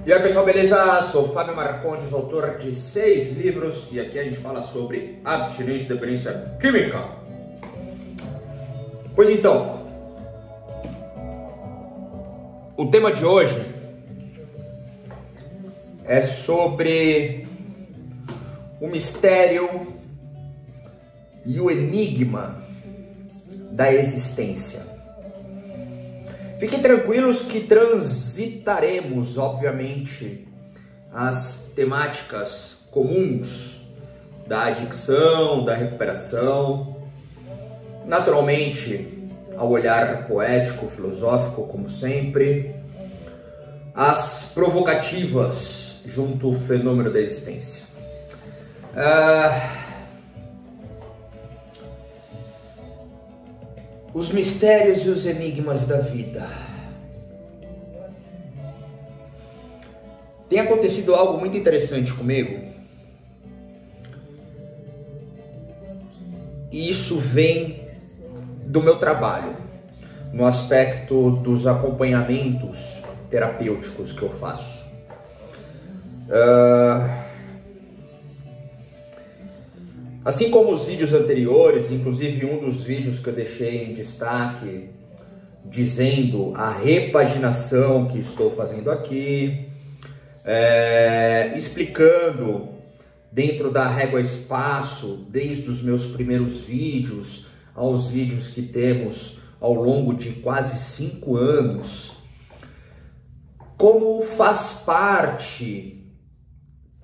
E aí pessoal, beleza? Sou Fábio Marcondes, autor de 6 livros e aqui a gente fala sobre abstinência e dependência química. Pois então, o tema de hoje é sobre o mistério e o enigma da existência. Fiquem tranquilos que transitaremos, obviamente, as temáticas comuns da adicção, da recuperação, naturalmente, ao olhar poético, filosófico, como sempre, as provocativas junto ao fenômeno da existência. Os mistérios e os enigmas da vida. Tem acontecido algo muito interessante comigo. E isso vem do meu trabalho, no aspecto dos acompanhamentos terapêuticos que eu faço. Assim como os vídeos anteriores, inclusive um dos vídeos que eu deixei em destaque, dizendo a repaginação que estou fazendo aqui, explicando dentro da régua espaço, desde os meus primeiros vídeos aos vídeos que temos ao longo de quase 5 anos, como faz parte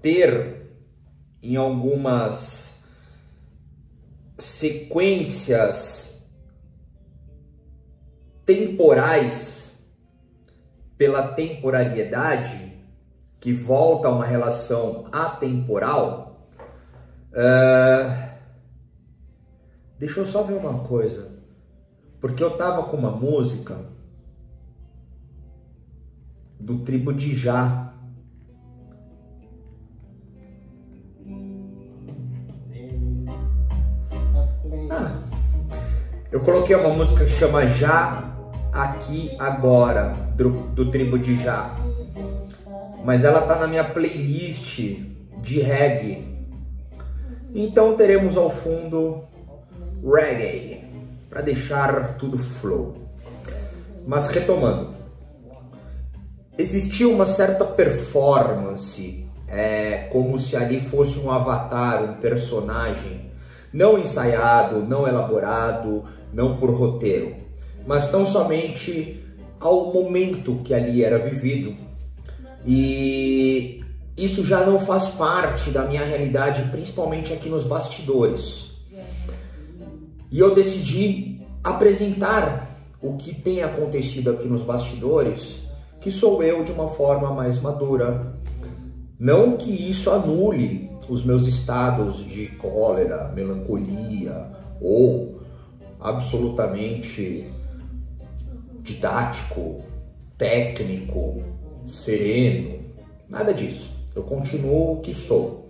ter em algumas sequências temporais pela temporariedade que volta a uma relação atemporal. Deixa eu só ver uma coisa, porque eu tava com uma música do Tribo de Já. Eu coloquei uma música que chama Já, Aqui, Agora, do Tribo de Já. Mas ela tá na minha playlist de reggae. Então teremos ao fundo reggae, para deixar tudo flow. Mas retomando, existia uma certa performance, como se ali fosse um avatar, um personagem, não ensaiado, não elaborado, não por roteiro, mas tão somente ao momento que ali era vivido. E isso já não faz parte da minha realidade, principalmente aqui nos bastidores. E eu decidi apresentar o que tem acontecido aqui nos bastidores, que sou eu de uma forma mais madura. Não que isso anule os meus estados de cólera, melancolia ou absolutamente didático, técnico, sereno, nada disso. Eu continuo o que sou.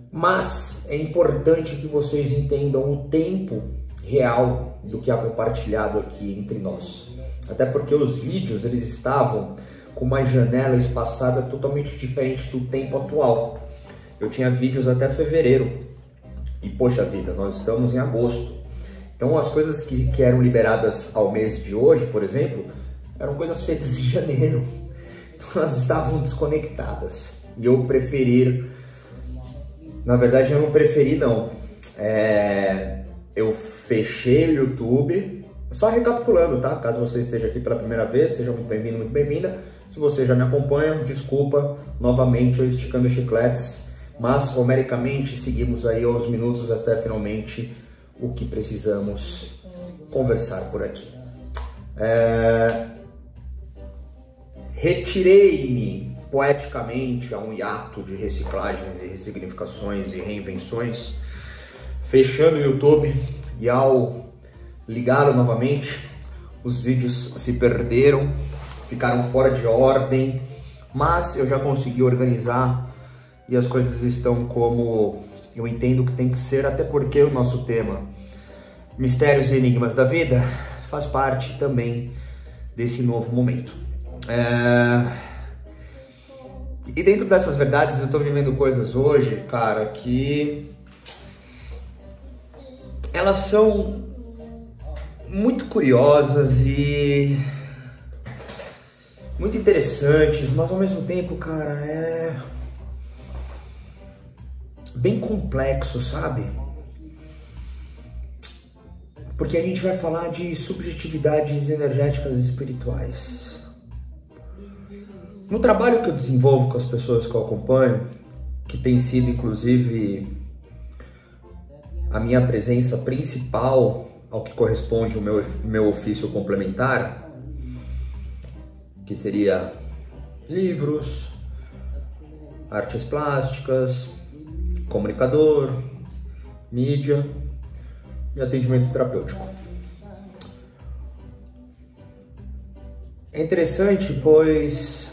Mas é importante que vocês entendam o tempo real do que é compartilhado aqui entre nós. Até porque os vídeos, eles estavam com uma janela espaçada totalmente diferente do tempo atual. Eu tinha vídeos até fevereiro. E poxa vida, nós estamos em agosto. Então as coisas que eram liberadas ao mês de hoje, por exemplo, eram coisas feitas em janeiro. Então elas estavam desconectadas. E eu preferi... Na verdade eu não preferi não. Eu fechei o YouTube. Só recapitulando, tá? Caso você esteja aqui pela primeira vez, seja muito bem-vindo, muito bem-vinda. Se você já me acompanha, desculpa, novamente eu esticando os chicletes. Mas, homericamente, seguimos aí aos minutos até finalmente o que precisamos conversar por aqui. Retirei-me poeticamente a um hiato de reciclagens e ressignificações e reinvenções, fechando o YouTube, e ao ligá-lo novamente, os vídeos se perderam, ficaram fora de ordem, mas eu já consegui organizar e as coisas estão como eu entendo que tem que ser, até porque o nosso tema, mistérios e enigmas da vida, faz parte também desse novo momento. E dentro dessas verdades eu tô vivendo coisas hoje, cara, que elas são muito curiosas e muito interessantes, mas ao mesmo tempo, cara, é bem complexo, sabe? Porque a gente vai falar de subjetividades energéticas e espirituais. No trabalho que eu desenvolvo com as pessoas que eu acompanho, que tem sido inclusive a minha presença principal ao que corresponde o meu ofício complementar, que seria livros, artes plásticas, comunicador, mídia e atendimento terapêutico. É interessante, pois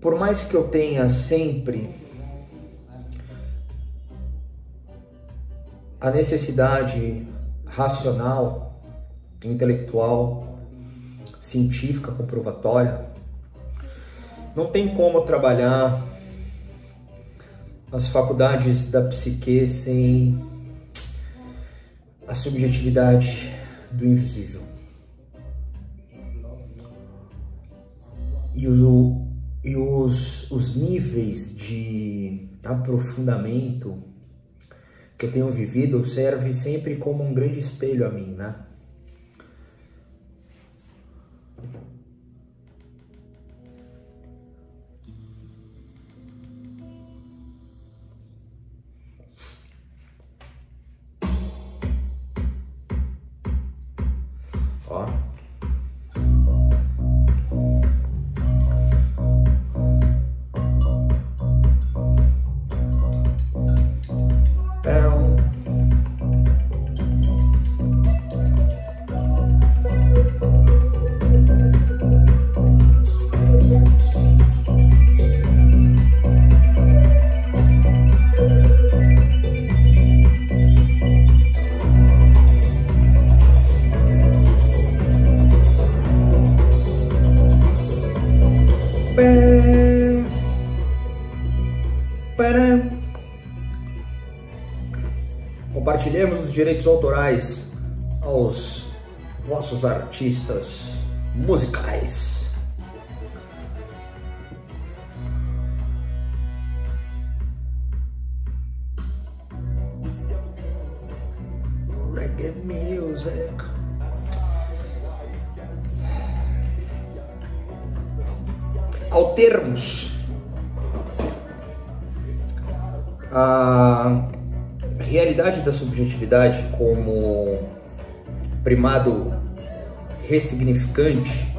por mais que eu tenha sempre a necessidade racional, intelectual, científica, comprovatória, não tem como trabalhar as faculdades da psique sem a subjetividade do invisível. E os níveis de aprofundamento que eu tenho vivido serve sempre como um grande espelho a mim, né? Ó. Compartilhemos os direitos autorais aos vossos artistas musicais. Reggae music. Ao termos a realidade da subjetividade como primado ressignificante,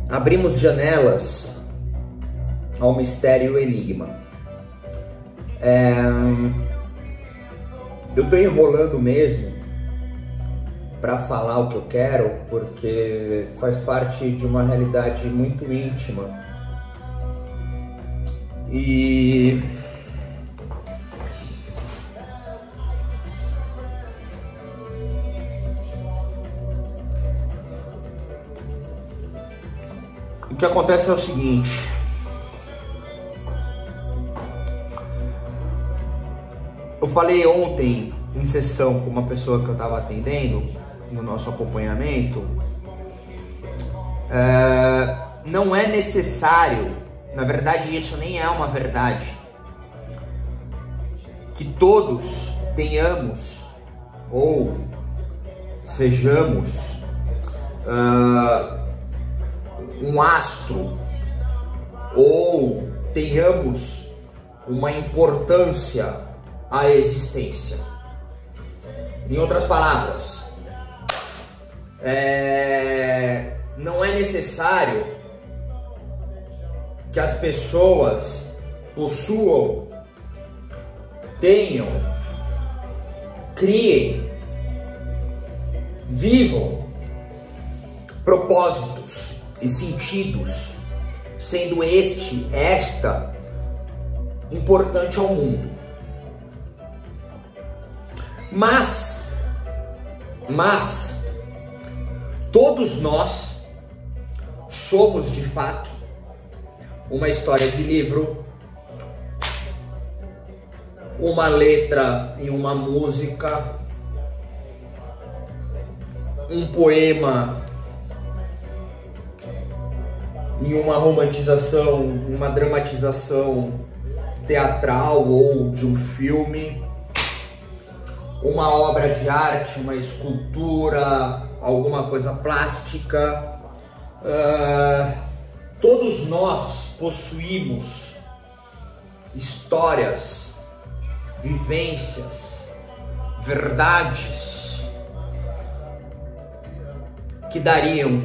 abrimos janelas ao mistério e ao enigma. Eu tô enrolando mesmo para falar o que eu quero, porque faz parte de uma realidade muito íntima. E o que acontece é o seguinte: eu falei ontem em sessão com uma pessoa que eu estava atendendo no nosso acompanhamento, não é necessário, na verdade isso nem é uma verdade, que todos tenhamos ou sejamos um astro ou tenhamos uma importância à existência. Em outras palavras, não é necessário que as pessoas possuam, tenham, criem, vivam propósitos e sentidos, sendo esta importante ao mundo. Mas todos nós somos de fato uma história de livro, uma letra em uma música, um poema em uma romantização, uma dramatização teatral ou de um filme, uma obra de arte, uma escultura, alguma coisa plástica. Todos nós possuímos histórias, vivências, verdades que dariam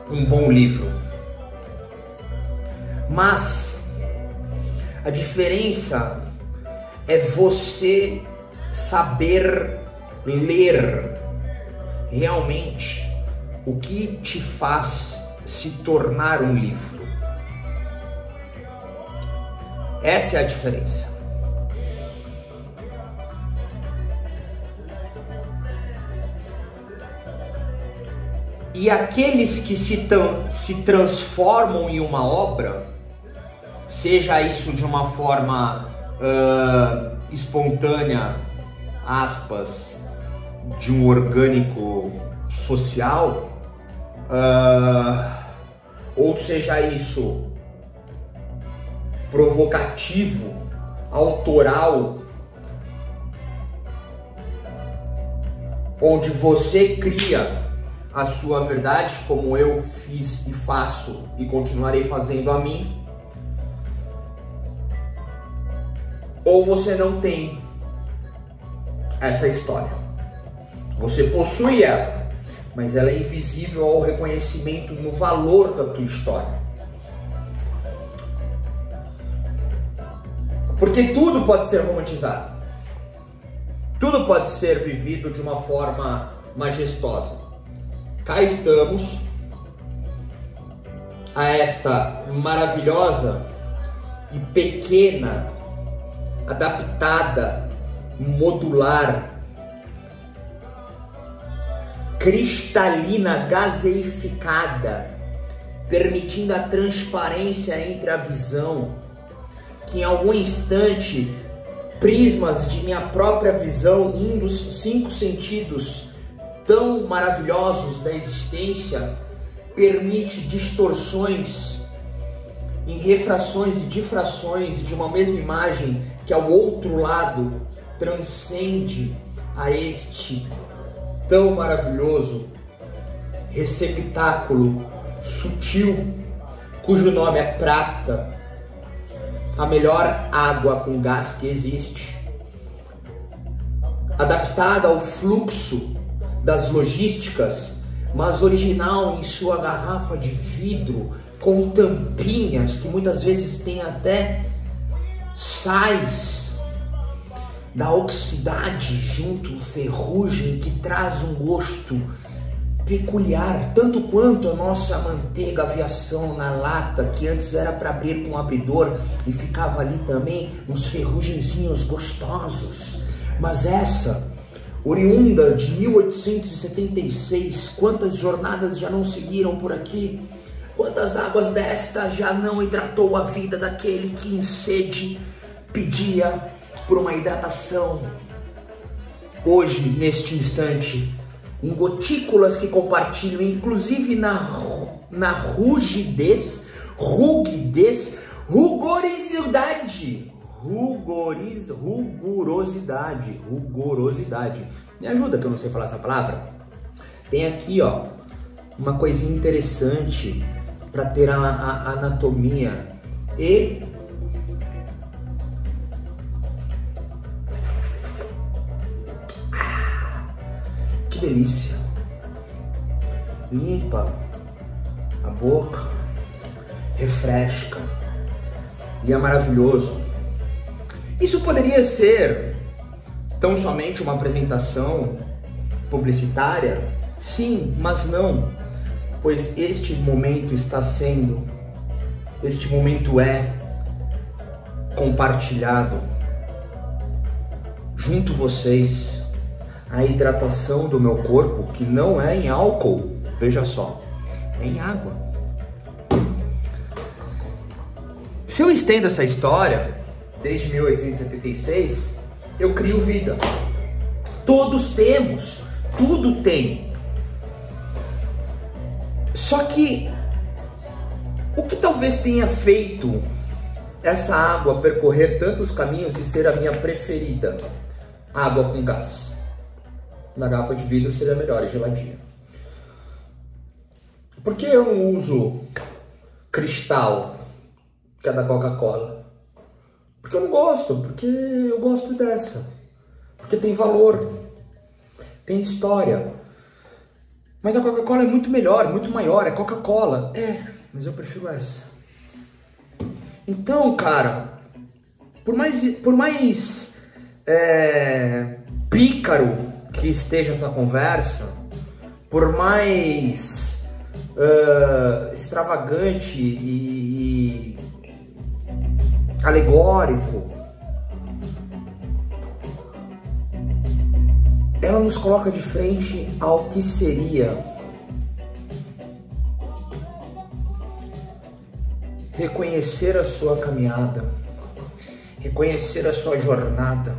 um bom livro. Mas a diferença é você saber ler realmente o que te faz se tornar um livro. Essa é a diferença. E aqueles que se transformam em uma obra, seja isso de uma forma espontânea, aspas, de um orgânico social, ou seja isso provocativo, autoral, onde você cria a sua verdade, como eu fiz e faço e continuarei fazendo a mim, ou você não tem essa história. Você possui ela, mas ela é invisível ao reconhecimento no valor da tua história. Porque tudo pode ser romantizado. Tudo pode ser vivido de uma forma majestosa. Cá estamos a esta maravilhosa e pequena, adaptada, modular, cristalina, gaseificada, permitindo a transparência entre a visão, que em algum instante prismas de minha própria visão, um dos 5 sentidos tão maravilhosos da existência, permite distorções em refrações e difrações de uma mesma imagem que ao outro lado transcende a este tão maravilhoso receptáculo sutil, cujo nome é prata, a melhor água com gás que existe, adaptada ao fluxo das logísticas, mas original em sua garrafa de vidro, com tampinhas que muitas vezes tem até sais da oxidade junto, ferrugem, que traz um gosto peculiar, tanto quanto a nossa manteiga aviação na lata, que antes era para abrir com um abridor e ficava ali também uns ferrugenzinhos gostosos. Mas essa, oriunda de 1876, quantas jornadas já não seguiram por aqui? Quantas águas desta já não hidratou a vida daquele que em sede pedia por uma hidratação? Hoje, neste instante, em gotículas que rigidez, rugurosidade. Me ajuda que eu não sei falar essa palavra. Tem aqui, ó, uma coisinha interessante para ter a anatomia e que delícia. Limpa a boca, refresca e é maravilhoso. Isso poderia ser tão somente uma apresentação publicitária? Sim, mas não, pois este momento é compartilhado junto vocês a hidratação do meu corpo, que não é em álcool, veja só, é em água. Se eu estendo essa história, desde 1876, eu crio vida. Todos temos, tudo tem. Só que o que talvez tenha feito essa água percorrer tantos caminhos e ser a minha preferida? Água com gás. Na garrafa de vidro seria melhor, e geladinha. Por que eu não uso cristal, que é da Coca-Cola? Porque eu não gosto, porque eu gosto dessa. Porque tem valor, tem história. Mas a Coca-Cola é muito melhor, muito maior, é Coca-Cola. É, mas eu prefiro essa. Então, cara, por mais pícaro que esteja essa conversa, por mais extravagante e alegórico, ela nos coloca de frente ao que seria reconhecer a sua caminhada, reconhecer a sua jornada.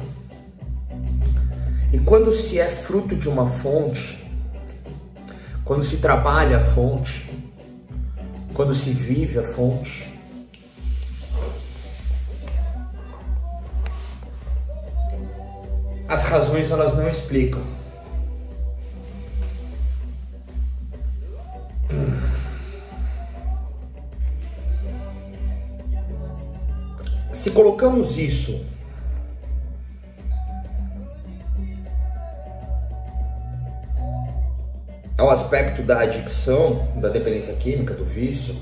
E quando se é fruto de uma fonte, quando se trabalha a fonte, quando se vive a fonte, as razões elas não explicam. Se colocamos isso ao aspecto da adicção, da dependência química, do vício,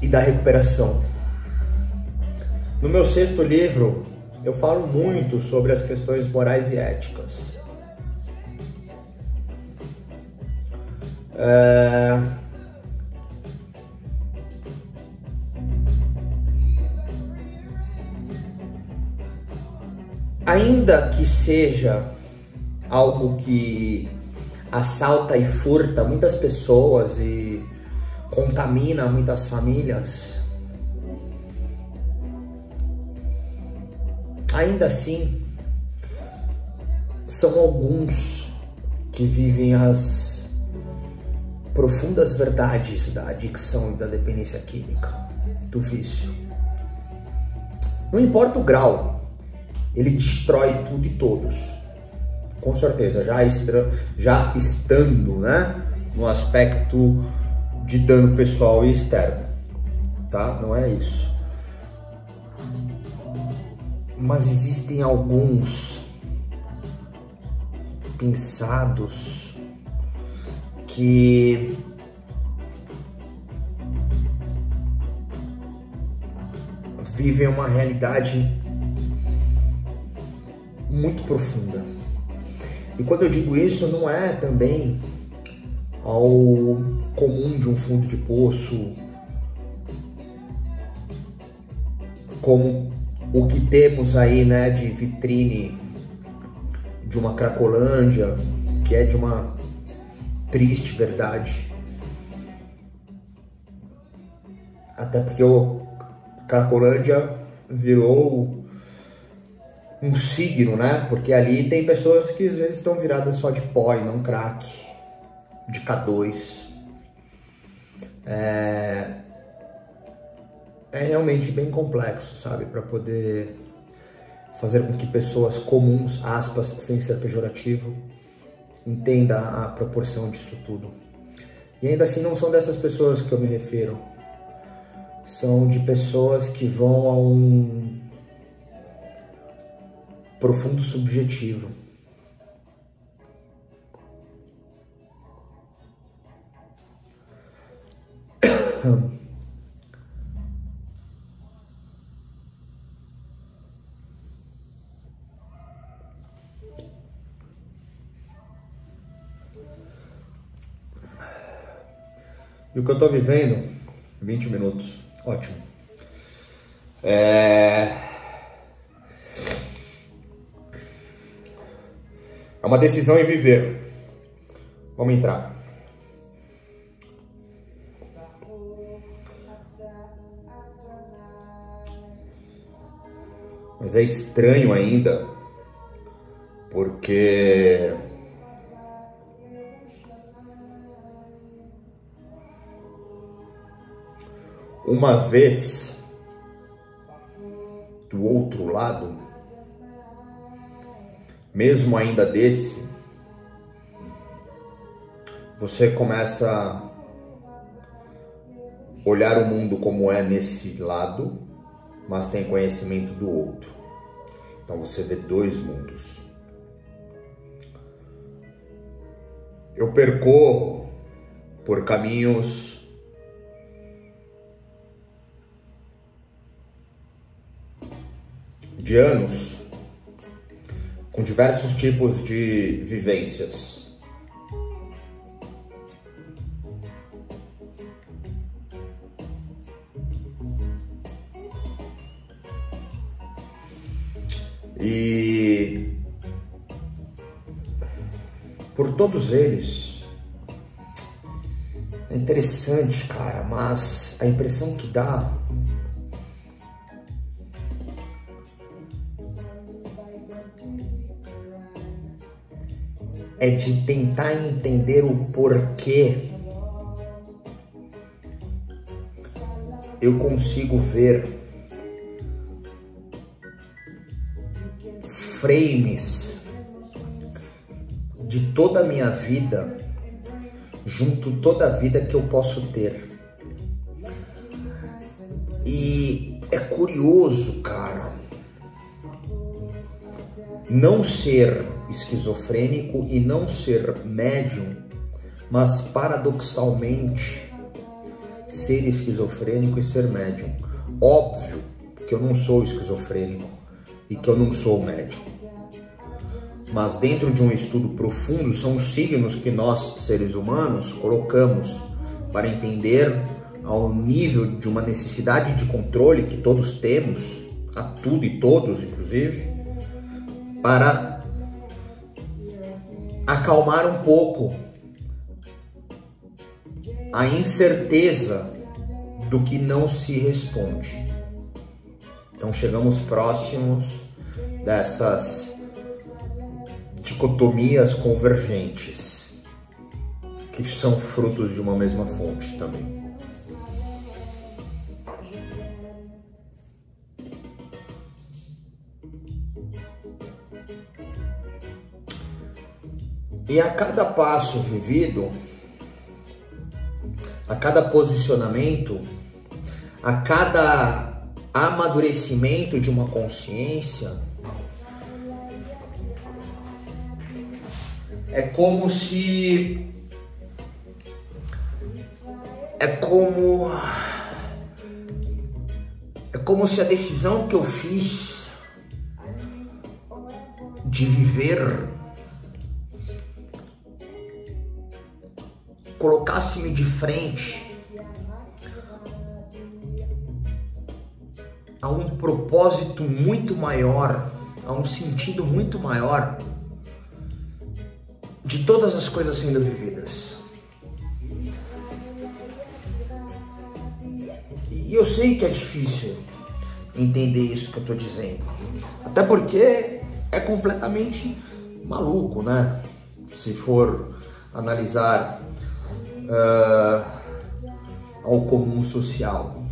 e da recuperação. No meu 6º livro, eu falo muito sobre as questões morais e éticas. Ainda que seja algo que assalta e furta muitas pessoas e contamina muitas famílias, ainda assim, são alguns que vivem as profundas verdades da adicção e da dependência química, do vício. Não importa o grau, ele destrói tudo e todos. Com certeza, já estando, né, no aspecto de dano pessoal e externo, tá? Não é isso. Mas existem alguns pensados que vivem uma realidade muito profunda. E quando eu digo isso, não é também ao comum de um fundo de poço, como o que temos aí, né, de vitrine de uma Cracolândia, que é de uma triste verdade. Até porque o Cracolândia virou um signo, né? Porque ali tem pessoas que às vezes estão viradas só de pó e não crack, de K2. É realmente bem complexo, sabe? Para poder fazer com que pessoas comuns, aspas, sem ser pejorativo, entenda a proporção disso tudo. E ainda assim não são dessas pessoas que eu me refiro. São de pessoas que vão a um profundo subjetivo. E o que eu tô vivendo, 20 minutos, ótimo. É uma decisão em viver. Vamos entrar. Mas é estranho ainda, porque uma vez do outro lado, mesmo ainda desse, você começa a olhar o mundo como é nesse lado, mas tem conhecimento do outro. Então você vê dois mundos. Eu percorro por caminhos de anos, com diversos tipos de vivências. E por todos eles, é interessante, cara, mas a impressão que dá é de tentar entender o porquê eu consigo ver frames de toda a minha vida, junto toda a vida que eu posso ter. E é curioso, cara, não ser esquizofrênico e não ser médium, mas paradoxalmente ser esquizofrênico e ser médium. Óbvio que eu não sou esquizofrênico e que eu não sou médium, mas dentro de um estudo profundo são os signos que nós, seres humanos, colocamos para entender ao nível de uma necessidade de controle que todos temos, a tudo e todos inclusive, para acalmar um pouco a incerteza do que não se responde. Então chegamos próximos dessas dicotomias convergentes, que são frutos de uma mesma fonte também. E a cada passo vivido, a cada posicionamento, a cada amadurecimento de uma consciência, é como se a decisão que eu fiz de viver colocasse-me de frente a um propósito muito maior, a um sentido muito maior de todas as coisas sendo vividas. E eu sei que é difícil entender isso que eu tô dizendo, até porque é completamente maluco, né? Se for analisar ao comum social.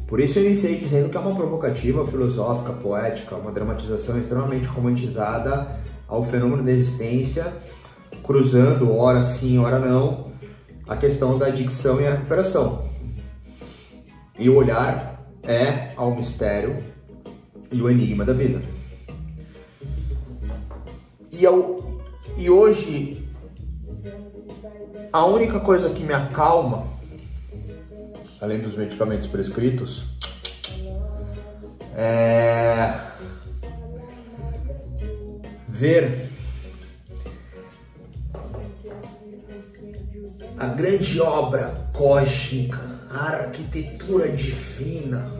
Por isso eu iniciei dizendo que é uma provocativa, filosófica, poética, uma dramatização extremamente romantizada ao fenômeno da existência, cruzando, ora sim, ora não, a questão da adicção e a recuperação. E o olhar é ao mistério e o enigma da vida. E hoje, a única coisa que me acalma, além dos medicamentos prescritos, é ver a grande obra cósmica, a arquitetura divina,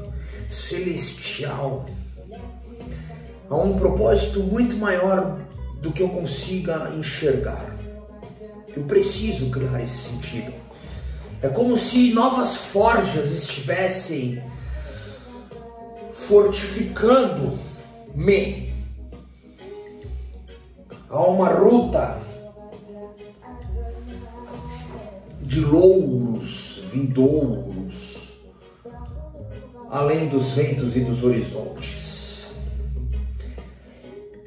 celestial, a um propósito muito maior do que eu consiga enxergar. Eu preciso criar esse sentido. É como se novas forjas estivessem fortificando-me a uma ruta de louros vindouros, além dos ventos e dos horizontes.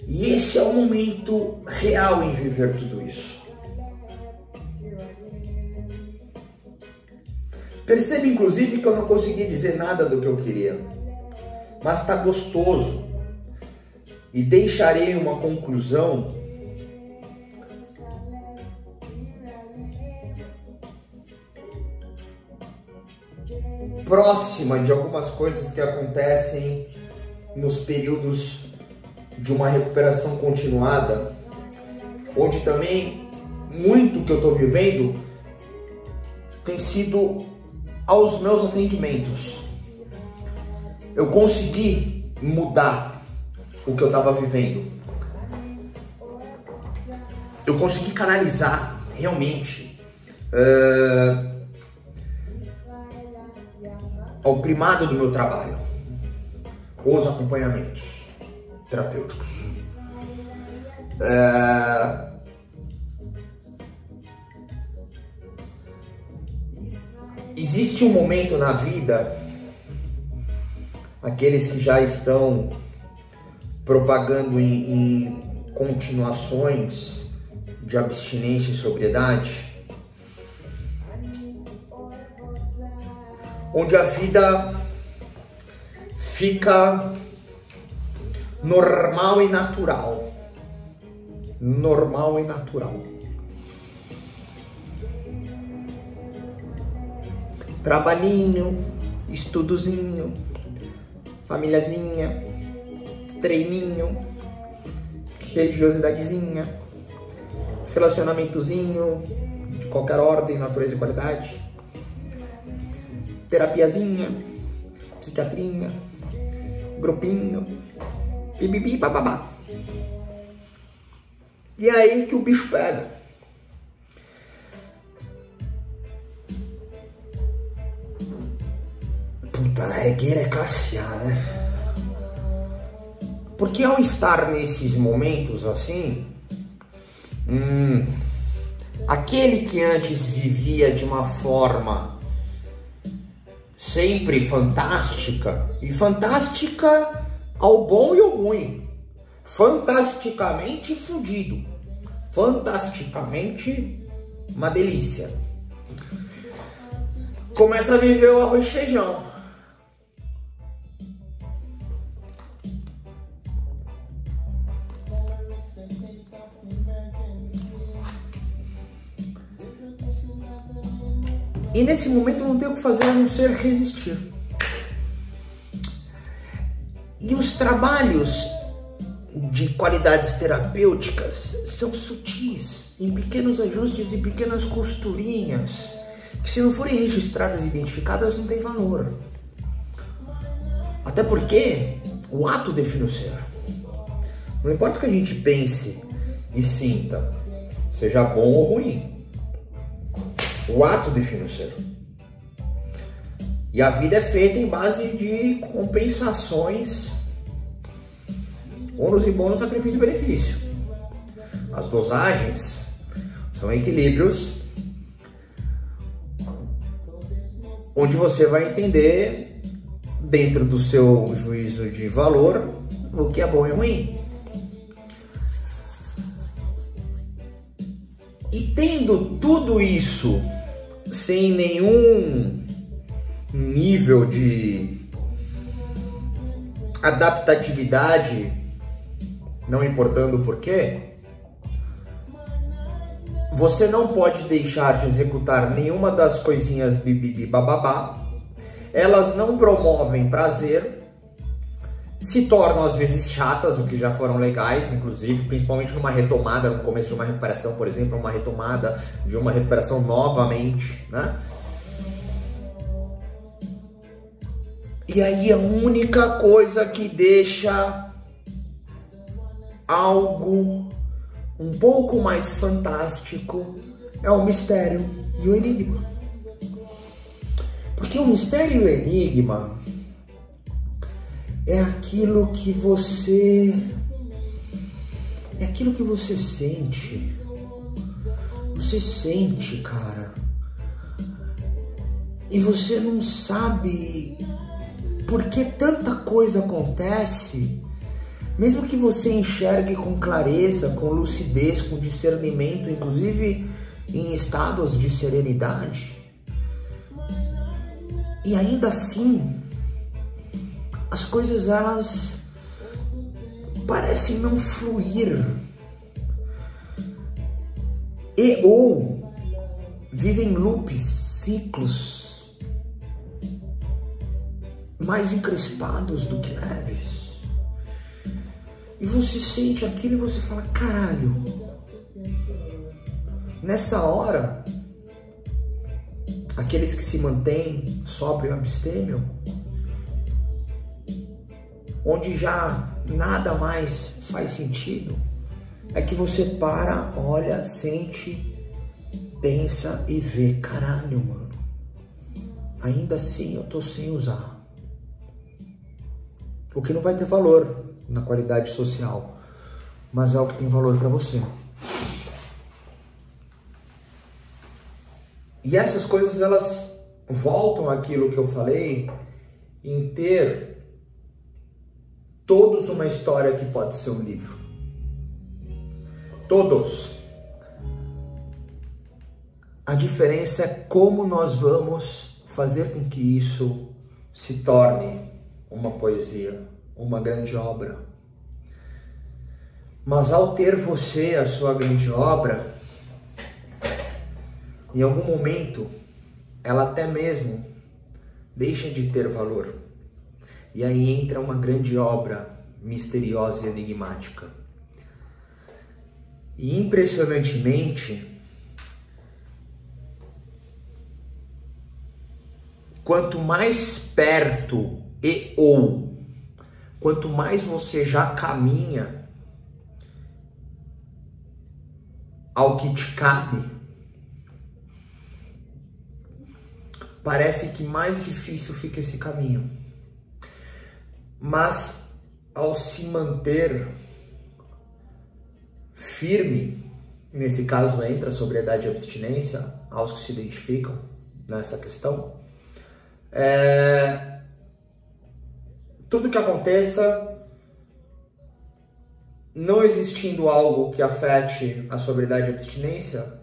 E esse é o momento real em viver tudo isso. Perceba, inclusive, que eu não consegui dizer nada do que eu queria, mas está gostoso. E deixarei uma conclusão próxima de algumas coisas que acontecem nos períodos de uma recuperação continuada, onde também muito que eu estou vivendo tem sido aos meus atendimentos. Eu consegui mudar o que eu estava vivendo. Eu consegui canalizar realmente ao primado do meu trabalho, os acompanhamentos terapêuticos. Existe um momento na vida, aqueles que já estão propagando em continuações de abstinência e sobriedade, onde a vida fica normal e natural. Normal e natural. Trabalhinho, estudozinho, famíliazinha, treininho, religiosidadezinha, relacionamentozinho de qualquer ordem, natureza e qualidade, terapiazinha, psiquiatrinha, grupinho, bibibi, bababá. E é aí que o bicho pega. Puta, a regueira é classe A, né? Porque ao estar nesses momentos assim, aquele que antes vivia de uma forma sempre fantástica, e fantástica ao bom e ao ruim, fantasticamente fudido, fantasticamente uma delícia, começa a viver o arroz e feijão. E nesse momento não tem o que fazer a não ser resistir. E os trabalhos de qualidades terapêuticas são sutis, em pequenos ajustes e pequenas costurinhas, que se não forem registradas e identificadas não tem valor. Até porque o ato define o ser. Não importa o que a gente pense e sinta, seja bom ou ruim. O ato define o ser. E a vida é feita em base de compensações, ônus e bônus, sacrifício e benefício. As dosagens são equilíbrios onde você vai entender, dentro do seu juízo de valor, o que é bom e ruim. E tendo tudo isso sem nenhum nível de adaptatividade, não importando o porquê, você não pode deixar de executar nenhuma das coisinhas bibibi bababá. Elas não promovem prazer, se tornam às vezes chatas, o que já foram legais, inclusive, principalmente numa retomada, no começo de uma recuperação, por exemplo, uma retomada de uma recuperação novamente, né? E aí a única coisa que deixa algo um pouco mais fantástico é o mistério e o enigma. Porque o mistério e o enigma é aquilo que você sente. Você sente, cara. E você não sabe por que tanta coisa acontece, mesmo que você enxergue com clareza, com lucidez, com discernimento, inclusive em estados de serenidade. E ainda assim, as coisas elas parecem não fluir. E ou vivem loops, ciclos mais encrespados do que leves. E você sente aquilo e você fala, caralho, nessa hora, aqueles que se mantêm sóbrio e abstêmio, onde já nada mais faz sentido, é que você para, olha, sente, pensa e vê, caralho, mano, ainda assim eu tô sem usar. O que não vai ter valor na qualidade social, mas é o que tem valor para você. E essas coisas, elas voltam àquilo que eu falei, em ter todos uma história que pode ser um livro. Todos. A diferença é como nós vamos fazer com que isso se torne uma poesia, uma grande obra. Mas ao ter você a sua grande obra, em algum momento, ela até mesmo deixa de ter valor. E aí entra uma grande obra misteriosa e enigmática. E impressionantemente, quanto mais perto quanto mais você já caminha ao que te cabe, parece que mais difícil fica esse caminho. Mas ao se manter firme, nesse caso entra a sobriedade e abstinência, aos que se identificam nessa questão, tudo que aconteça, não existindo algo que afete a sobriedade e a abstinência,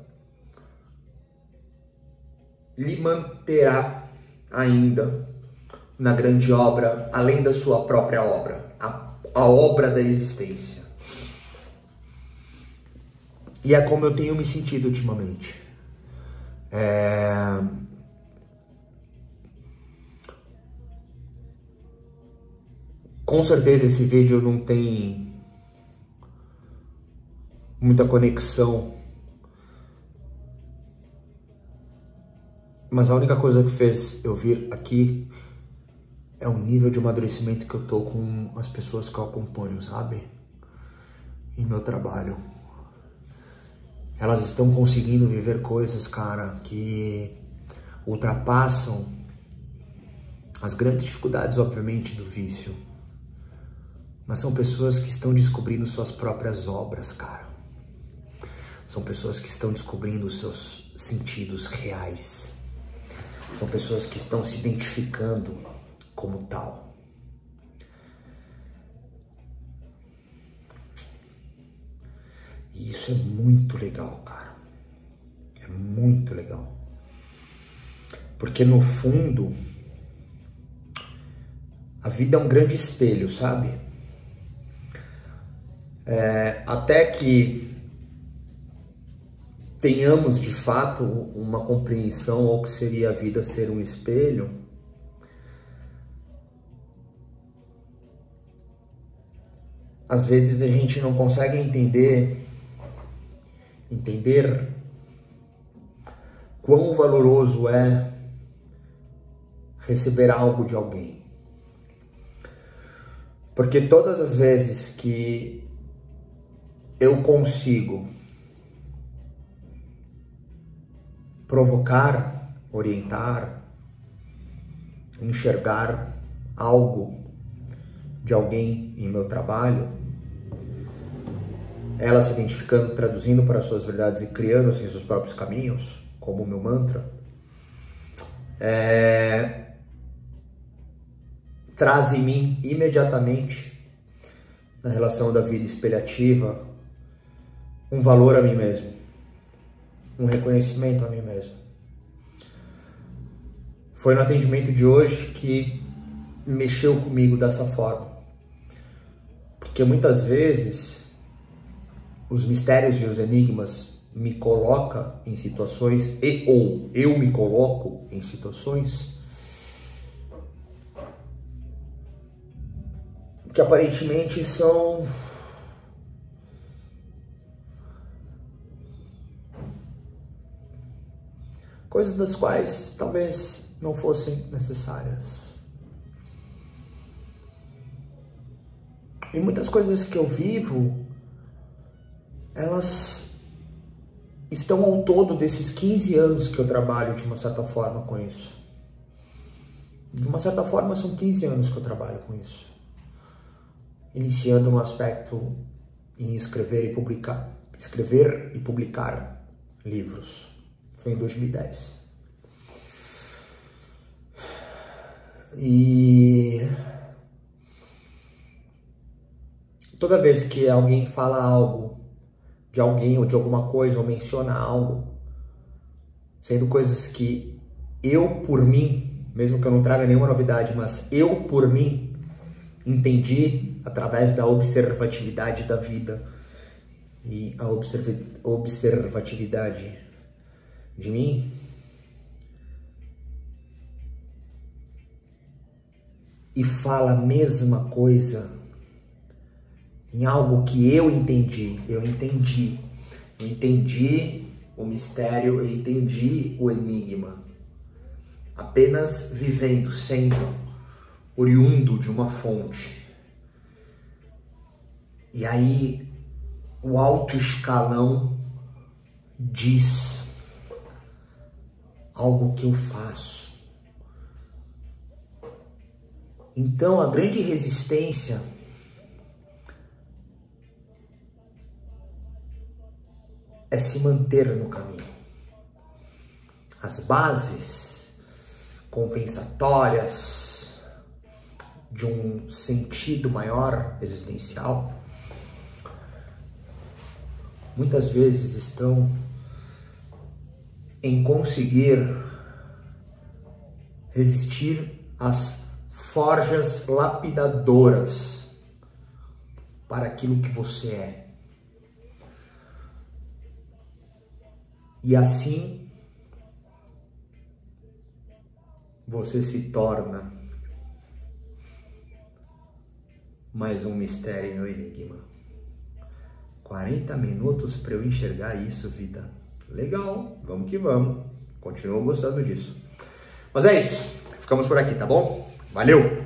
lhe manterá ainda na grande obra, além da sua própria obra, a obra da existência. E é como eu tenho me sentido ultimamente. Com certeza esse vídeo não tem muita conexão, mas a única coisa que fez eu vir aqui é o nível de amadurecimento que eu tô com as pessoas que eu acompanho, sabe? Em meu trabalho. Elas estão conseguindo viver coisas, cara, que ultrapassam as grandes dificuldades, obviamente, do vício. Mas são pessoas que estão descobrindo suas próprias obras, cara. São pessoas que estão descobrindo os seus sentidos reais. São pessoas que estão se identificando como tal. E isso é muito legal, cara. É muito legal. Porque no fundo, a vida é um grande espelho, sabe? Até que tenhamos de fato uma compreensão ao que seria a vida ser um espelho, às vezes a gente não consegue entender quão valoroso é receber algo de alguém. Porque todas as vezes que eu consigo provocar, orientar, enxergar algo de alguém em meu trabalho, ela se identificando, traduzindo para suas verdades e criando assim seus próprios caminhos, como o meu mantra, traz em mim imediatamente, na relação da vida espelhativa, um valor a mim mesmo, um reconhecimento a mim mesmo. Foi no atendimento de hoje que mexeu comigo dessa forma, porque muitas vezes os mistérios e os enigmas me colocam em situações, ou eu me coloco em situações que aparentemente são coisas das quais talvez não fossem necessárias. E muitas coisas que eu vivo, elas estão ao todo desses 15 anos que eu trabalho de uma certa forma com isso. De uma certa forma são 15 anos que eu trabalho com isso. Iniciando no aspecto em escrever e publicar livros. Foi em 2010. E toda vez que alguém fala algo de alguém ou de alguma coisa, ou menciona algo, sendo coisas que eu, por mim, mesmo que eu não traga nenhuma novidade, mas eu, por mim, entendi através da observatividade da vida e a observatividade de mim, e fala a mesma coisa em algo que eu entendi o mistério, eu entendi o enigma, apenas vivendo, sendo oriundo de uma fonte. E aí o alto escalão diz algo que eu faço. Então a grande resistência é se manter no caminho. As bases compensatórias de um sentido maior existencial muitas vezes estão em conseguir resistir às forjas lapidadoras para aquilo que você é. E assim você se torna mais um mistério e um enigma. 40 minutos para eu enxergar isso, vida. Legal, vamos que vamos. Continuo gostando disso. Mas é isso. Ficamos por aqui, tá bom? Valeu!